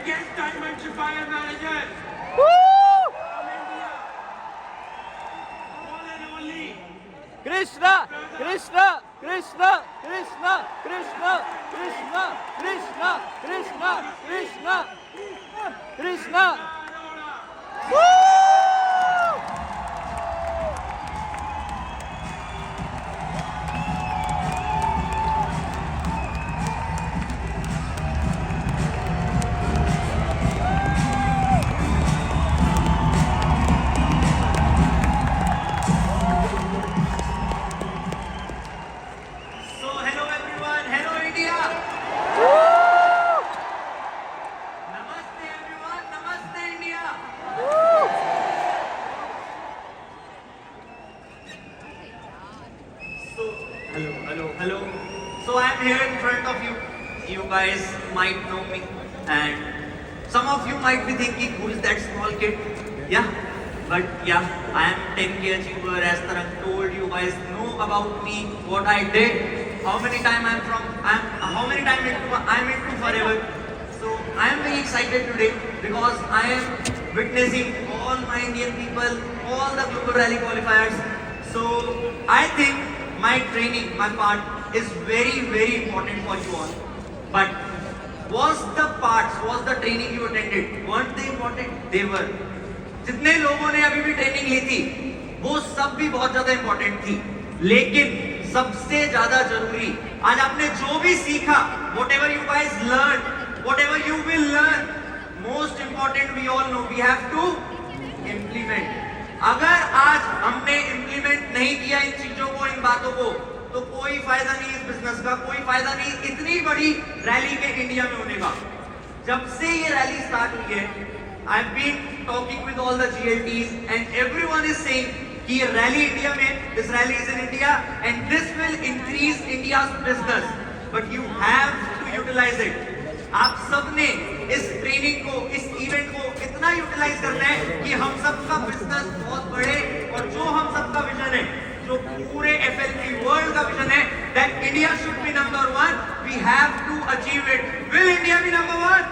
biggest diversifier managers Woo! from India. One and only. Krishna, Krishna, Krishna, Krishna, Krishna, Krishna, Krishna, Krishna, Krishna, Krishna. Woo! So hello everyone, hello India. Namaste everyone, namaste India. So hello. So I am here in front of you. You guys might know me, and some of you might be thinking, who is that small kid? Yeah, but yeah, I am 10K achiever. As Tarang told you guys know about me, what I did, how many time I'm into forever. So I am very excited today because I am witnessing all my Indian people, all the global rally qualifiers. So I think my training, my part is very important for you all. But was the training you attended, weren't they important? They were. जितने लोगों ने अभी भी training ली थी, वो सब भी बहुत ज्यादा इंपॉर्टेंट थी, लेकिन सबसे ज्यादा जरूरी आज आपने जो भी सीखा, whatever you guys learned, whatever you will learn, most important we all know we have to implement. अगर आज हमने इम्प्लीमेंट नहीं किया इन चीजों को, इन बातों को, तो कोई फायदा नहीं इस बिजनेस का, कोई फायदा नहीं इतनी बड़ी रैली के इंडिया में होने का। जब से ये रैली स्टार्ट हुई है, I've been talking with all the GLTs and everyone is saying कि ये रैली इंडिया में, this rally is in India and this will increase India's business, but you have to utilize it. आप सबने इस training को, इस event को इतना यूटिलाइज करना है कि हम सबका बिजनेस बहुत बढ़े, और जो हम सबका विजन है, जो पूरे FLP वर्ल्ड का विजन है, that India should be number one, we have to achieve it. Will India be number one?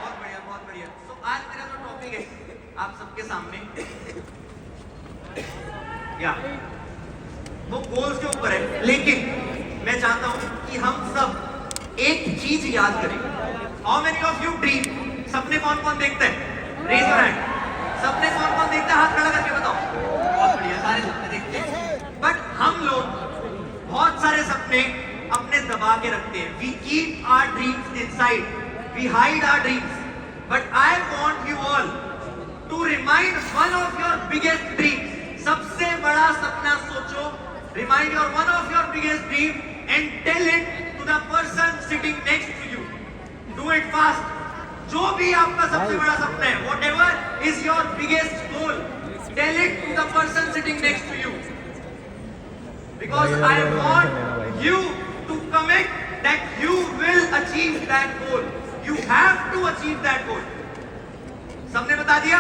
बहुत बढ़िया। So आज मेरा जो टॉपिक है आप सबके सामने, या वो गोल्स के ऊपर है, लेकिन मैं चाहता हूं कि हम सब एक चीज याद करें। How many of you dream? सपने कौन कौन देखते हैं? Raise your hand. सपने कौन कौन देखते हैं? हाथ खड़ा करके बताओ। बहुत बढ़िया, सारे सपने देखते हैं। बट हम लोग बहुत सारे सपने अपने दबा के रखते हैं। We keep our dreams inside. We hide our dreams. But I want you all to remind one of your biggest dreams. सबसे बड़ा सपना सोचो। Remind one of your biggest dreams and tell it to the person sitting next to you. Do it fast. जो भी आपका सबसे बड़ा सपना है, whatever is your biggest goal, tell it to the person sitting next to you. Because I want you to commit that you will achieve that goal. You have to achieve that goal. सबने बता दिया?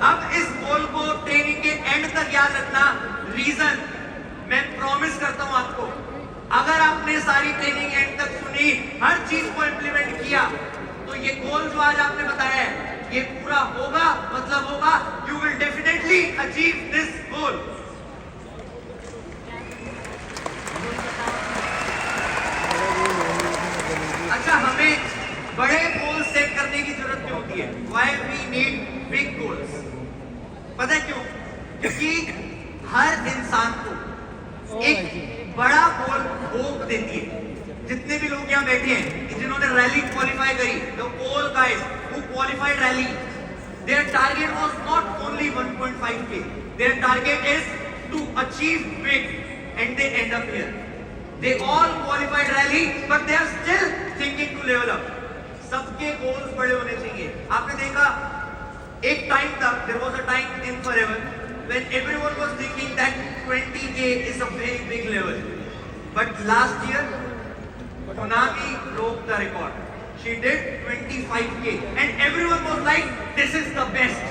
अब इस गोल को training के and तक याद रखना। रीजन मैं प्रॉमिस करता हूं आपको, अगर आपने सारी ट्रेनिंग एंड तक सुनी, हर चीज को इंप्लीमेंट किया, तो ये गोल जो आज आपने बताया है, ये पूरा होगा, मतलब होगा, you will definitely achieve this goal. अच्छा, हमें बड़े गोल सेट करने की जरूरत क्यों होती है? Why we need big goals? पता है क्यों? क्योंकि हर इंसान को एक बड़ा गोल होप देती है। जितने भी लोग यहाँ बैठे हैं, जिन्होंने रैली क्वालिफाई करी, the all guys who qualified rally, their target was not only 1.5K. Their target is to achieve big, and they end up here. They all qualified rally, but they are still thinking to level up. सबके goals बड़े होने चाहिए। आपने देखा, एक time था, there was a time in forever when everyone was thinking that 20K is a very big level. But last year, Konami broke the record. She did 25K and everyone was like, this is the best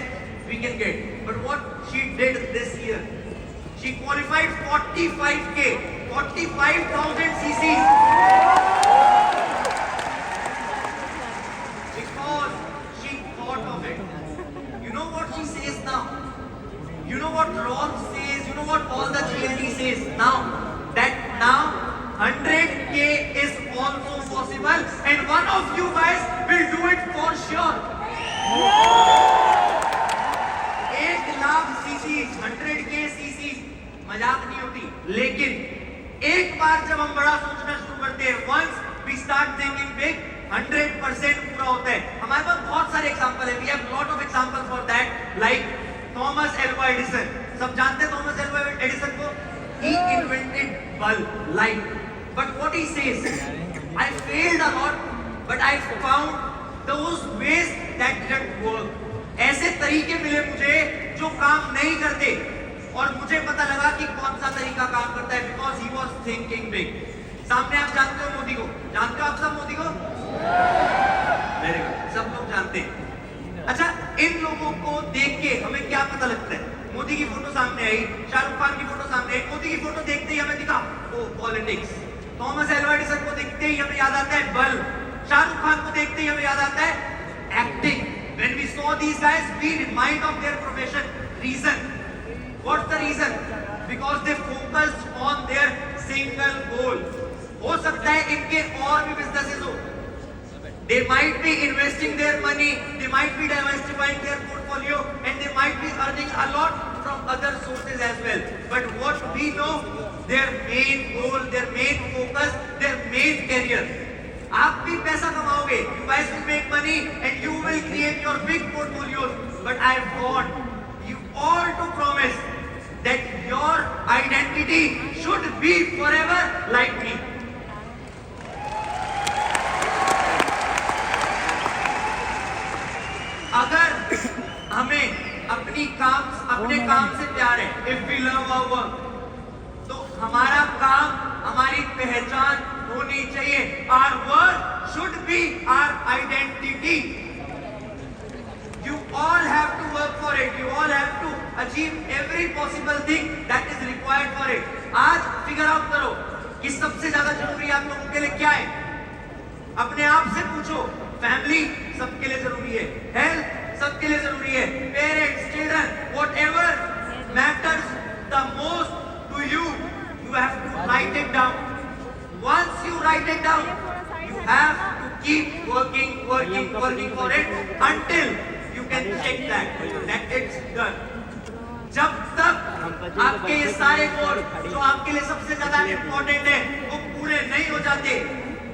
we can get. But what she did this year, She qualified 45K, 45,000 cc's. Because she thought of it. You know what she says now? You know what Roth says? You know what all the GLD says now? That now 100K is also possible, and one of you guys will do it for sure. 1,00,000 CC, 100K CC, मजाक नहीं होती. लेकिन एक बार जब हम बड़ा सोचना शुरू करते हैं, once we start thinking big, 100% पूरा होता है. हमारे पास बहुत सारे एग्जांपल है. We have lot of examples for that, like Thomas Alva Edison. सब जानते हैं Thomas Alva Edison को? He invented bulb, light. But what he says, I failed a lot, but I found those ways that didn't work. ऐसे तरीके मिले मुझे जो काम नहीं करते, और मुझे पता लगा कि कौन सा तरीका काम करता है, because he was thinking big. सामने आप जानते हो मोदी को? जानते हो आप सब मोदी को? Very good. सब लोग जानते हैं. अच्छा, इन लोगों को देख के हमें क्या पता लगता है? मोदी की फोटो सामने आई, शाहरुख खान की फोटो सामने आई. मोदी की फोटो देखते ही हमें दिखा ओ पॉलिटिक्स. थॉमस एल्वा एडिसन को देखते ही हमें याद आता है बल्ब. शाहरुख खान को देखते ही हमें याद आता है acting. When we saw these guys, we remind of their profession. Reason. What's the reason? Because they focused on their single goal. हो सकता है इनके और भी businesses हो. They might be investing their money, they might be diversifying their portfolio, and they might be earning a lot from other sources as well. But what we know, their main goal, their main focus, their main career. आप भी पैसा कमाओगे, you guys will make money and you will create your big portfolios. But I want you all to promise that your identity should be forever like me. अगर हमें अपने काम से प्यार है, if we love our work, तो हमारा काम हमारी पहचान होनी चाहिए. Our work should be our identity. You all have to work for it. You all have to achieve every possible thing that is required for it. आज figure out करो कि सबसे ज्यादा जरूरी आप लोगों के लिए क्या है. अपने आप से पूछो. फैमिली सबके लिए जरूरी है, हेल्थ सबके लिए जरूरी है, parents, children, whatever matters the most to you, you have to write it down. Once you write it down, you have to keep working for it until you can check that it's done. जब तक आपके ये सारे गोल जो आपके लिए सबसे ज्यादा इम्पोर्टेंट है वो पूरे नहीं हो जाते,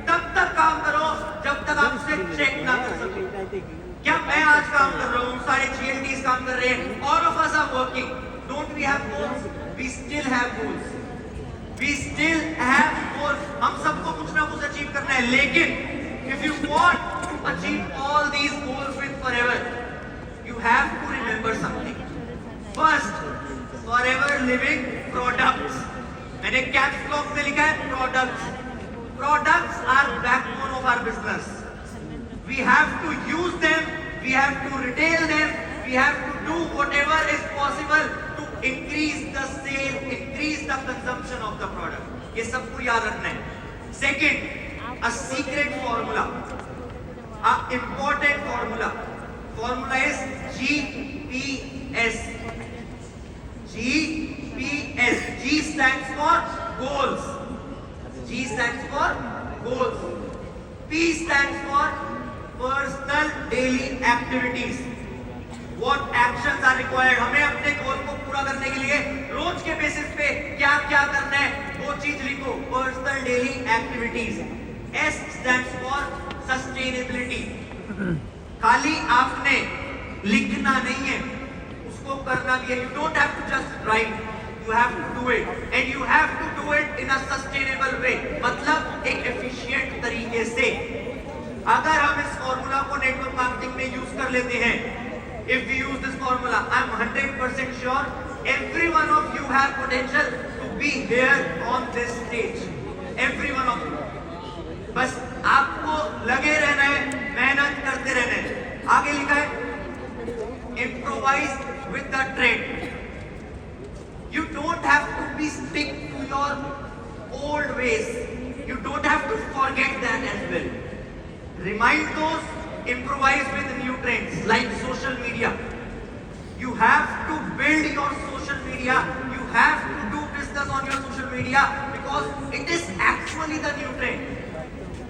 तब तक काम करो जब तक आप उसे चेक ना कर सको. क्या मैं आज काम कर रहा हूँ, सारे GLDs काम कर रहे हैं, all of us are working. Don't we have goals? We still have goals. We still have goals. हम सबको कुछ ना कुछ अचीव करना है. लेकिन if you want to achieve all these goals with forever, you have to remember something. First, forever living products. मैंने caps lock में लिखा है products. Products are backbone of our business. We have to use them, we have to retail them, we have to do whatever is possible to increase the sale, increase the consumption of the product. ये सबको याद रखना है. Second, a secret formula, a important formula. Formula is GPS. GPS. G stands for goals. G stands for goals. P stands for personal daily activities. What actions are required? हमें अपने गोल को पूरा करने के लिए रोज के बेसिस पे क्या क्या करना है वो चीज लिखो. Personal daily activities. S stands for sustainability. खाली आपने लिखना नहीं है, उसको करना भी है. You don't have to just write. You have to do it, and you have to do it in a sustainable way. मतलब एक efficient तरीके से. अगर हम इस फॉर्मूला को नेटवर्क मार्केटिंग में यूज कर लेते हैं, if we use this formula, I'm 100% sure every one of you have potential to be here on this stage. Every one of you. बस आपको लगे रहना है, मेहनत करते रहना है. आगे लिखा है improvise with the trend. You don't have to be stick to your old ways. You don't have to forget that as well. Remind those, improvise with new trends like social media. You have to build your social media. You have to do business on your social media because it is actually the new trend.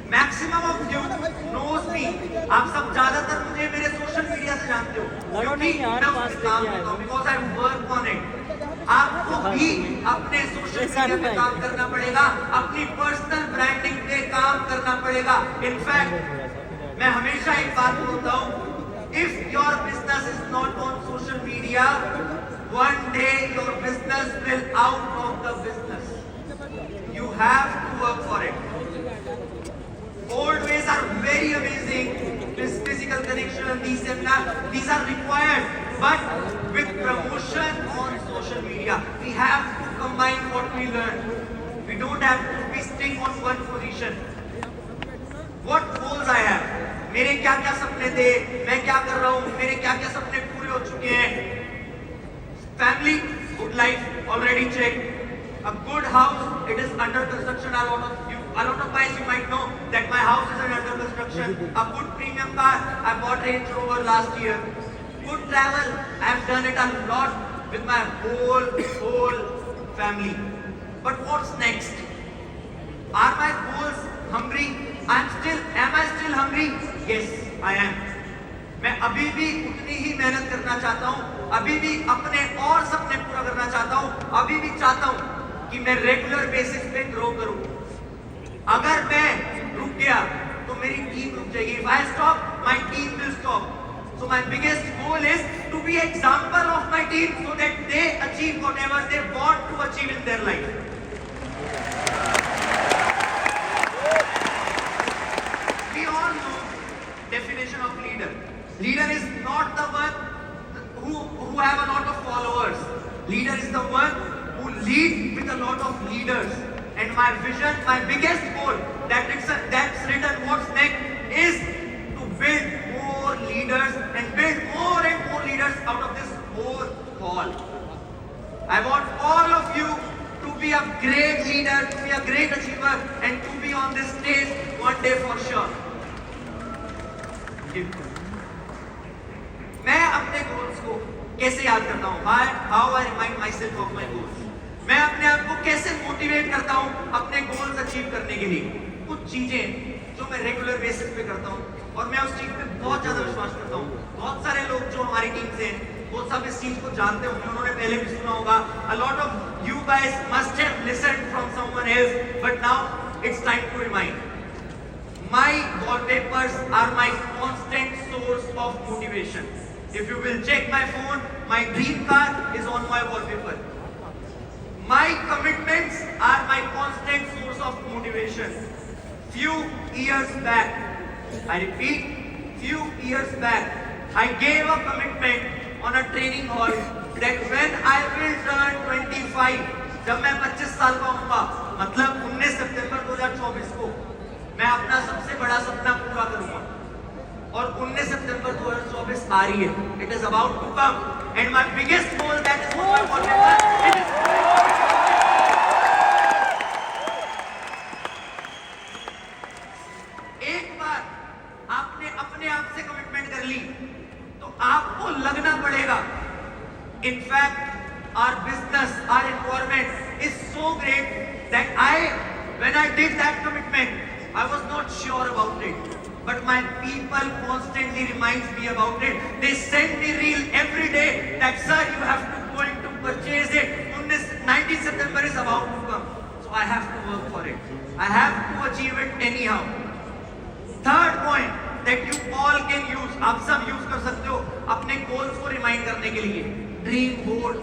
Maximum of you knows me. आप सब ज्यादातर मुझे मेरे social media से जानते हो क्योंकि मैं उस पे काम करता हूँ because I work on it. आपको भी अपने सोशल मीडिया पे काम करना पड़ेगा, अपनी पर्सनल ब्रांडिंग पे काम करना पड़ेगा. इनफैक्ट मैं हमेशा एक बात बोलता हूँ, if your business is not on social media, one day your business will out of the business. You have to work for it. Old ways are very amazing. This physical connection, these are required. But with promotion on social media, we have to combine what we learn. We don't have to be stick on one position. What goals I have? मेरे क्या क्या सपने थे, मैं क्या कर रहा हूँ, मेरे क्या क्या सपने पूरे हो चुके हैं. Family, good life, already checked. A good house, it is under construction. A lot of guys you might know that my house is under construction. A good premium car, I bought Range Rover last year. Good travel, I have done it a lot with my whole family. But what's next? Are my goals hungry? Am I still hungry? Yes, I am. मैं अभी भी उतनी ही मेहनत करना चाहता हूँ, अभी भी अपने और सपने पूरा करना चाहता हूँ, अभी भी चाहता हूँ कि मैं रेगुलर बेसिस पे ग्रो करूँ. अगर मैं रुक गया तो मेरी टीम रुक जाएगी. If I stop, my team will stop. So my biggest goal is to be example of my team so that they achieve whatever they want to achieve in their life. We all know definition of leader. Leader is not the one who have a lot of followers. Leader is the one who lead with a lot of leaders. And my vision, my biggest goal, that's written what's next, is to build more leaders and build more and more leaders out of this whole hall. I want all of you to be a great leader, to be a great achiever, and to be on this stage one day for sure. मैं अपने goals को कैसे याद करता हूँ? How I remind myself of my goals. मैं अपने आप को कैसे मोटिवेट करता हूँ अपने गोल्स अचीव करने के लिए? कुछ चीजें जो मैं रेगुलर बेसिस पे करता हूँ और मैं उस चीज पे बहुत ज्यादा विश्वास करता हूँ. बहुत सारे लोग जो हमारी टीम से हैं वो सब इस चीज को जानते होंगे, उन्होंने पहले भी सुना होगा. A lot of you guys must have listened from someone else, but now it's time to remind. My wallpapers are my constant source of motivation. If you will check my phone, my dream car is on my wallpaper. My commitments are my constant source of motivation. Few years back, I repeat, few years back, I gave a commitment on a training hall that when I will turn 25, जब मैं 25 साल का होऊंगा, मतलब 19 सितंबर 2024 को, मैं अपना सबसे बड़ा सपना पूरा करूंगा. और 19 सितंबर 2024 आ रही है. It is about to come, and my biggest goal that is on my wallpaper, it is. एक बार आपने अपने आप से कमिटमेंट कर ली, तो आपको लगना पड़ेगा. In fact, our business, our environment is so great that when I did that commitment, I was not sure about it. But my people constantly reminds me about it. They send me reel every day that sir, you have to go in to purchase it. 19 September is about to come. So I have to work for it. I have to achieve it anyhow. Third point that you all can use, आप सब use कर सकते हो अपने goals को remind करने के लिए. Dream board.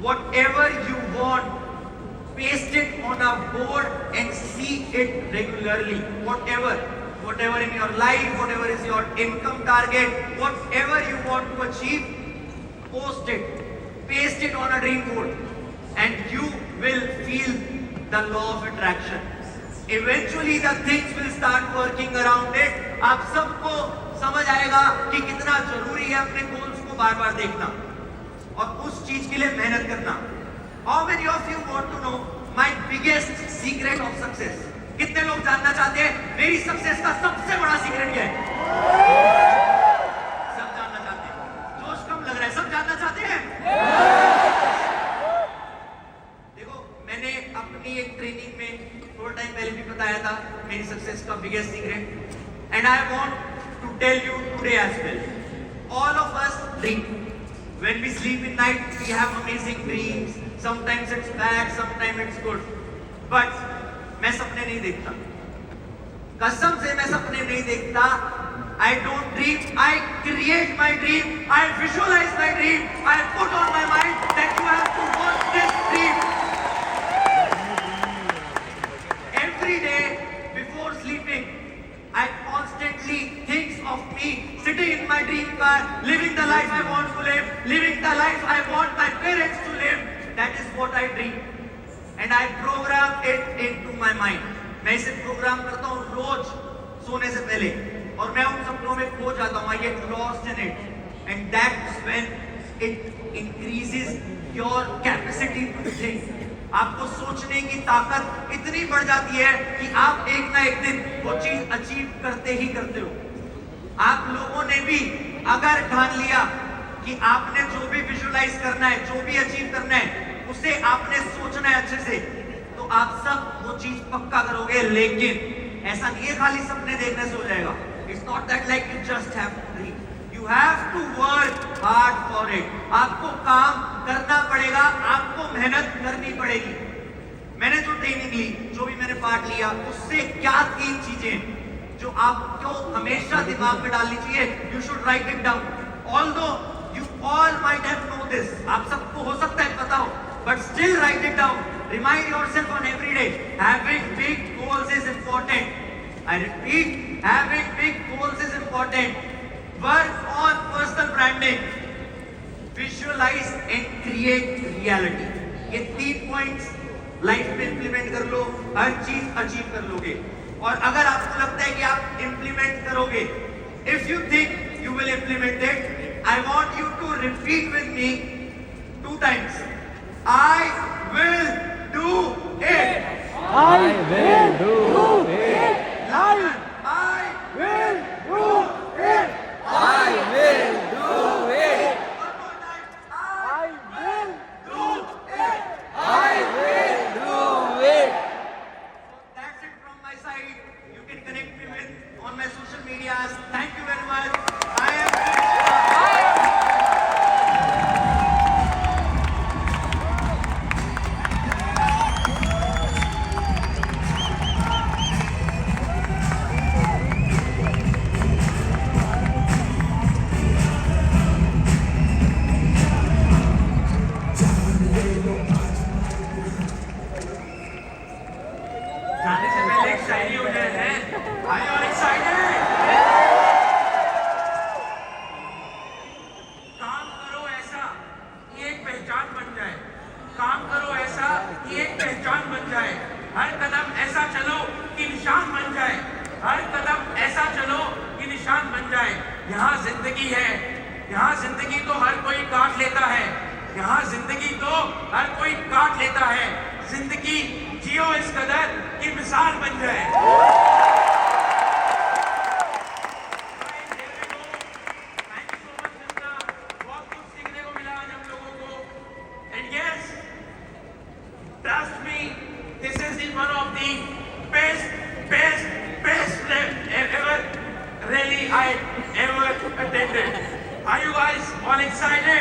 Whatever you want, paste it on a board and see it regularly. Whatever in your life, whatever is your income target, whatever you want to achieve, post it, paste it on a dream board, and you will feel the law of attraction. Eventually the things will start working around it. आप सबको समझ आएगा कि कितना जरूरी है अपने goals को बार बार देखना. और उस चीज के लिए मेहनत करना। How many of you want to know my biggest secret of success? कितने लोग जानना चाहते हैं मेरी सक्सेस का सबसे बड़ा सीक्रेट क्या है? सब जानना चाहते हैं। जोश कम लग रहा है, सब जानना चाहते हैं। देखो, मैंने अपनी एक ट्रेनिंग में थोड़ा टाइम पहले भी बताया था मेरी सक्सेस का biggest secret, and I want to tell you today as well. All of us dream. When we sleep in night, we have amazing dreams. Sometimes it's bad, sometimes it's good. But मैं सपने नहीं देखता। कसम से मैं सपने नहीं देखता। I don't dream. I create my dream. I visualize my dream. I put on my mind that you have to want this dream. Every day before sleeping, I constantly think of me sitting in my dream car, living the life I want to live, living the life I want my parents to live. That is what I dream. And I program it into my mind. मैं इसे programme करता हूँ रोज सोने से पहले, और मैं उन सपनों में खो जाता हूँ। I get lost in it, and that's when it increases your capacity to think. आपको सोचने की ताकत इतनी बढ़ जाती है कि आप एक ना एक दिन वो चीज अचीव करते ही करते हो। आप लोगों ने भी अगर ठान लिया कि आपने जो भी विजुअलाइज करना है, जो भी अचीव करना है, उसे आपने सोचना है अच्छे से, तो आप सब वो चीज पक्का करोगे। लेकिन ऐसा नहीं है खाली सपने देखने से हो जाएगा। It's not that like you just have to dream, you have to work hard for it. आपको काम करना पड़ेगा, आपको मेहनत करनी पड़ेगी। मैंने जो ट्रेनिंग ली, जो भी मैंने पार्ट लिया, उससे क्या 3 चीजें जो आपको हमेशा दिमाग में डालनी चाहिए। You should write it down. Although you all might have know this, आप सबको हो सकता है पता हो, but still write it down. Remind yourself on every day. Having big goals is important. I repeat, having big goals is important. Work on personal branding. Visualize and create reality. ये 3 points life में implement कर लो, हर चीज achieve कर लोगे। और अगर आपको लगता है कि आप इंप्लीमेंट करोगे, if you think you will implement it, I want you to repeat with me 2 times. I will do it. I will do it. I will do it. I will do it. One more time. I will Do it. I will do it. That's it from my side. You can connect me with on my social medias. Thank you very much. I am जाने से पहले एक शायरी हो जाए है। Are you all excited? काम करो ऐसा कि एक पहचान बन जाए। काम करो ऐसा कि एक पहचान बन जाए। हर कदम ऐसा चलो कि निशान बन जाए। हर कदम ऐसा चलो कि निशान बन जाए। यहाँ जिंदगी है, यहाँ जिंदगी तो हर कोई काट लेता है। यहाँ जिंदगी तो हर कोई काट लेता है। जिंदगी जियो इस कदर की मिसाल बन जाए। Thank you so much, Nanda. बहुत कुछ सीखने को मिला आज हम लोगों को। And yes, trust me, this is the one of the best ever rally I ever attended. Are you guys all excited?